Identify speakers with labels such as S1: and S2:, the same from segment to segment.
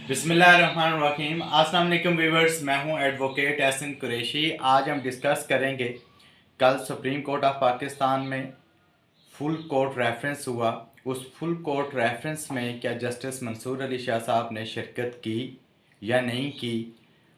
S1: बिस्मिल्लाहिर्रहमानिर्रहीम। अस्सलाम वालेकुम व्यूवर्स, मैं हूं एडवोकेट एहसन कुरैशी। आज हम डिस्कस करेंगे कल सुप्रीम कोर्ट ऑफ पाकिस्तान में फुल कोर्ट रेफरेंस हुआ। उस फुल कोर्ट रेफरेंस में क्या जस्टिस मंसूर अली शाह साहब ने शिरकत की या नहीं की,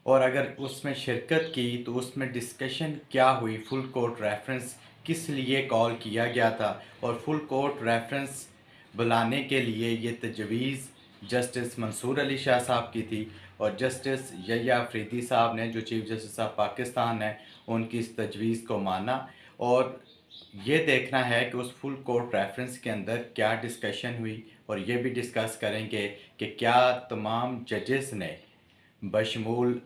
S1: और अगर उसमें शिरकत की तो उसमें डिस्कशन क्या हुई, फुल कोर्ट रेफरेंस किस लिए कॉल किया गया था, और फुल कोर्ट रेफरेंस बुलाने के लिए ये तजवीज़ जस्टिस मंसूर अली शाह साहब की थी, और जस्टिस यहिया अफरीदी साहब ने जो चीफ जस्टिस ऑफ पाकिस्तान है उनकी इस तजवीज़ को माना। और ये देखना है कि उस फुल कोर्ट रेफरेंस के अंदर क्या डिस्कशन हुई, और ये भी डिस्कस करेंगे कि क्या तमाम जजेस ने बशमूल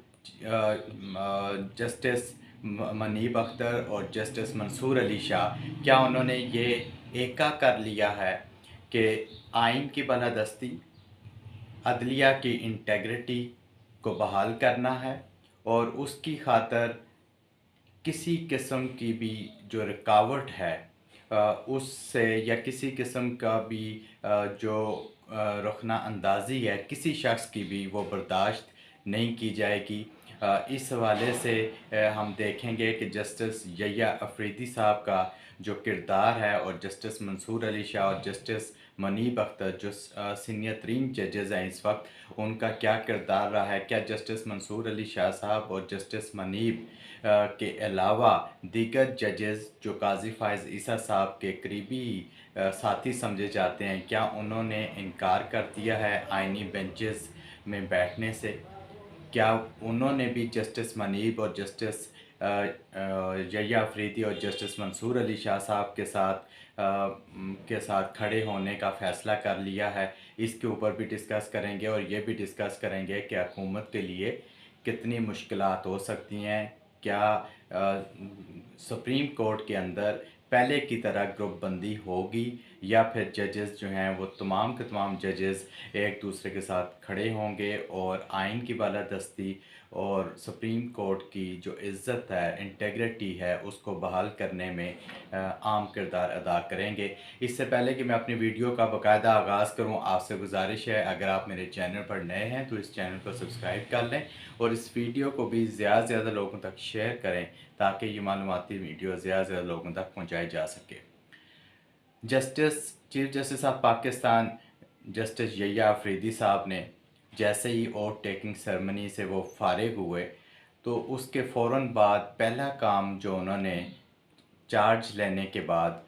S1: जस्टिस मनीब अख्तर और जस्टिस मंसूर अली शाह, क्या उन्होंने ये एका कर लिया है कि आइन की बालादस्ती, अदलिया की इंटेग्रिटी को बहाल करना है, और उसकी खातर किसी किस्म की भी जो रुकावट है उससे, या किसी किस्म का भी जो रुखना अंदाज़ी है किसी शख्स की भी, वो बर्दाश्त नहीं की जाएगी। इस हवाले से हम देखेंगे कि जस्टिस यहिया अफरीदी साहब का जो किरदार है, और जस्टिस मंसूर अली शाह और जस्टिस मनीब अख्तर जो सीनियर तरीन जजेज़ हैं इस वक्त, उनका क्या किरदार रहा है। क्या जस्टिस मंसूर अली शाह साहब और जस्टिस मनीब के अलावा दीगर जजेस जो काजी फ़ाइज़ ईसा साहब के करीबी साथी समझे जाते हैं, क्या उन्होंने इनकार कर दिया है आइनी बेंचेस में बैठने से? क्या उन्होंने भी जस्टिस मनीब और जस्टिस यहिया अफरीदी और जस्टिस मंसूर अली शाह साहब के साथ खड़े होने का फ़ैसला कर लिया है? इसके ऊपर भी डिस्कस करेंगे, और ये भी डिस्कस करेंगे कि हुकूमत के लिए कितनी मुश्किलात हो सकती हैं। क्या सुप्रीम कोर्ट के अंदर पहले की तरह ग्रुप बंदी होगी, या फिर जजेस जो हैं वो तमाम के तमाम जजेस एक दूसरे के साथ खड़े होंगे और आइन की बालादस्ती और सुप्रीम कोर्ट की जो इज़्ज़त है, इंटेग्रिटी है, उसको बहाल करने में आम किरदार अदा करेंगे। इससे पहले कि मैं अपनी वीडियो का बाकायदा आगाज़ करूं, आपसे गुजारिश है अगर आप मेरे चैनल पर नए हैं तो इस चैनल को सब्सक्राइब कर लें, और इस वीडियो को भी ज़्यादा से ज़्यादा लोगों तक शेयर करें ताकि ये मालूमाती वीडियो ज़्यादा से ज़्यादा लोगों तक पहुँचाई जा सके। Justice chief justice of Pakistan justice Yahya Afridi साहब ने जैसे ही ओथ टेकिंग सेरेमनी से वो फारिग हुए, तो उसके फ़ौर बाद पहला काम जो उन्होंने चार्ज लेने के बाद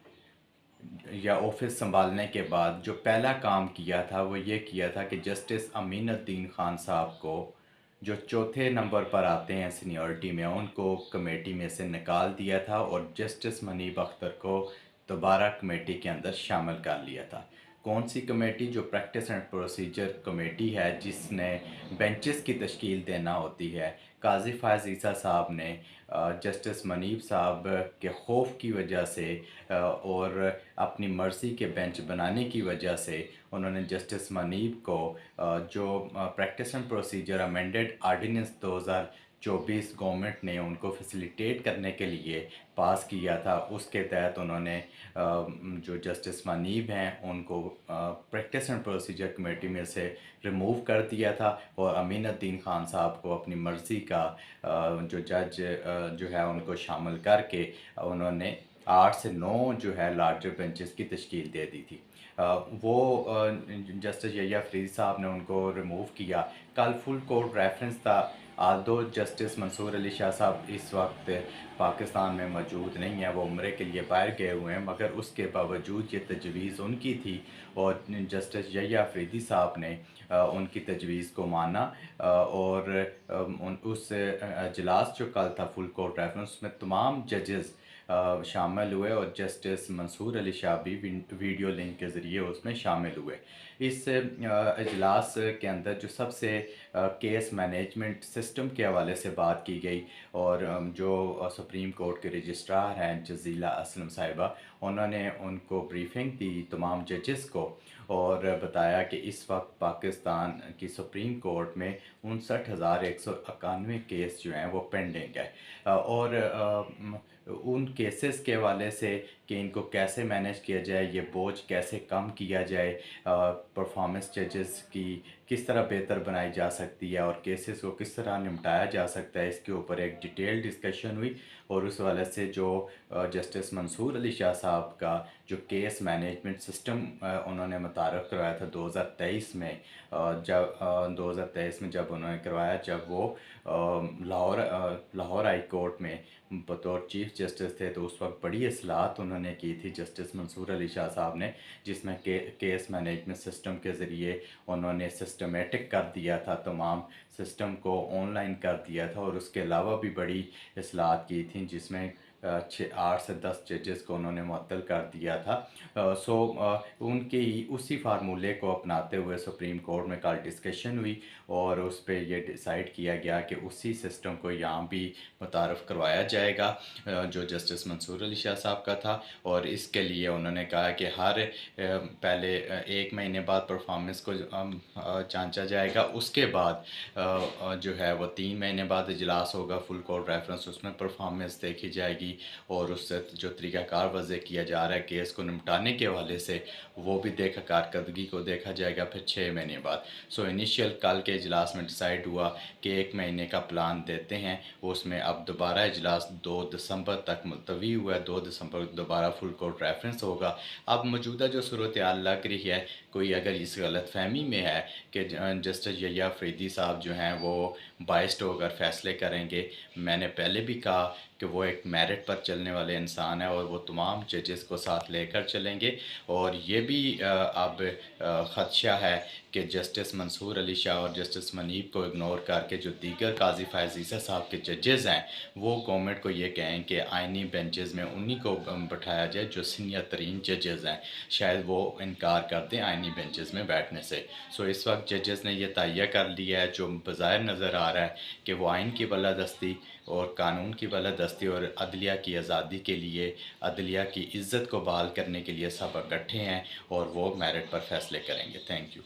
S1: या ऑफिस संभालने के बाद जो पहला काम किया था वो ये किया था कि जस्टिस अमीनुद्दीन ख़ान साहब को, जो चौथे नंबर पर आते हैं सीनियरिटी में, उनको कमेटी में से निकाल दिया था, और जस्टिस मनीब अख्तर को दोबारा कमेटी के अंदर शामिल कर लिया था। कौन सी कमेटी? जो प्रैक्टिस एंड प्रोसीजर कमेटी है, जिसने बेंचेस की तश्कील देना होती है। काजी फ़ाइज़ ईसा साहब ने जस्टिस मनीब साहब के खौफ की वजह से और अपनी मर्ज़ी के बेंच बनाने की वजह से उन्होंने जस्टिस मनीब को जो practice and procedure amended ordinance 2024 government ने उनको फैसिलिटेट करने के लिए पास किया था, उसके तहत उन्होंने जो जस्टिस मनीब हैं उनको प्रैक्टिस एंड प्रोसीजर कमेटी में से रिमूव कर दिया था, और अमीनुद्दीन ख़ान साहब को अपनी मर्ज़ी का जो जज जो है उनको शामिल करके उन्होंने 8 से 9 जो है लार्जर बेंचेस की तश्कील दे दी थी। वो जस्टिस यहिया अफरीदी साहब ने उनको रिमूव किया। कल फुल कोर्ट रेफरेंस था। आल्दो जस्टिस मंसूर अली शाह साहब इस वक्त पाकिस्तान में मौजूद नहीं है, वो उम्रे के लिए बाहर गए हुए हैं, मगर उसके बावजूद ये तजवीज़ उनकी थी, और जस्टिस यहिया अफरीदी साहब ने उनकी तजवीज़ को माना, और उस अजलास जो कल था फुल कोर्ट रेफरेंस, उसमें तमाम जजेस शामिल हुए, और जस्टिस मंसूर अली शाह भी वीडियो लिंक के ज़रिए उसमें शामिल हुए। इस अजलास के अंदर जो सबसे केस मैनेजमेंट सिस्टम के हवाले से बात की गई, और जो सुप्रीम कोर्ट के रजिस्ट्रार हैं जज़ीला असलम साहिबा, उन्होंने उनको ब्रीफिंग दी तमाम जजेस को, और बताया कि इस वक्त पाकिस्तान की सुप्रीम कोर्ट में 59,191 केस जो हैं वो पेंडिंग है, और उन केसेस के हवाले से कि इनको कैसे मैनेज किया जाए, ये बोझ कैसे कम किया जाए, परफॉर्मेंस जजेस की किस तरह बेहतर बनाई जा सकती है और केसेस को किस तरह निपटाया जा सकता है, इसके ऊपर एक डिटेल डिस्कशन हुई। और उस वाले से जो जस्टिस मंसूर अली शाह साहब का जो केस मैनेजमेंट सिस्टम उन्होंने मुतारफ़ करवाया था 2023 में, जब 2023 में जब उन्होंने करवाया, जब वो लाहौर हाई कोर्ट में बतौर चीफ़ जस्टिस थे, तो उस वक्त बड़ी असलाहत उन्होंने की थी जस्टिस मंसूर अली शाह साहब ने, जिसमें केस मैनेजमेंट सिस्टम के ज़रिए उन्होंने सिस्टमेटिक कर दिया था, तमाम सिस्टम को ऑनलाइन कर दिया था। और उसके अलावा भी बड़ी असलाहत की थी, जिसमें 8 से 10 जजेस को उन्होंने मुअत्तल कर दिया था। उनके ही उसी फार्मूले को अपनाते हुए सुप्रीम कोर्ट में कल डिस्कशन हुई और उस पर ये डिसाइड किया गया कि उसी सिस्टम को यहाँ भी मुतारफ़ करवाया जाएगा जो जस्टिस मंसूर अली शाह साहब का था। और इसके लिए उन्होंने कहा कि हर पहले 1 महीने बाद परफॉर्मेंस को जांचा जाएगा, उसके बाद जो है वो 3 महीने बाद इजलास होगा फुल कोर्ट रेफरेंस, उसमें परफॉर्मेंस देखी जाएगी और उससे जो तरीक़ाकार वज़े किया जा रहा है केस को निपटाने के हवाले से, वो भी कारकर्दगी को देखा जाएगा फिर 6 महीने बाद। सो इनिशियल कल के इजलास में डिसाइड हुआ कि 1 महीने का प्लान देते हैं। उसमें अब दोबारा इजलास 2 दिसंबर तक मुलतवी हुआ है, 2 दिसंबर दोबारा फुल कोर्ट रेफरेंस होगा। अब मौजूदा जो सूरत हाल लग रही है, कोई अगर इस गलतफहमी में है कि जस्टिस यहिया अफरीदी साहब जो हैं वो बाइस्ड होकर फ़ैसले करेंगे, मैंने पहले भी कहा कि वो एक मेरिट पर चलने वाले इंसान है और वो तमाम जजेस को साथ लेकर चलेंगे। और ये भी अब ख़दशा है कि जस्टिस मंसूर अली शाह और जस्टिस मनीब को इग्नोर करके जो दीगर काजी फ़ायज़ ईसा साहब के जजेस हैं, वो गवर्नमेंट को ये कहें कि आइनी बेंचेस में उन्हीं को बैठाया जाए जो सीनियर तरीन जजेस हैं। शायद वो इनकार कर दें आइनी बेंचेस में बैठने से। सो इस वक्त जजेस ने यह तय कर लिया है, जो बज़ाहिर नज़र आ रहा है कि वो आइन की बालादस्ती और कानून की बालादस्ती और अदलिया की आज़ादी के लिए, अदलिया की इज़्ज़त को बहाल करने के लिए सब इकट्ठे हैं और वो मेरिट पर फ़ैसले करेंगे। Thank you.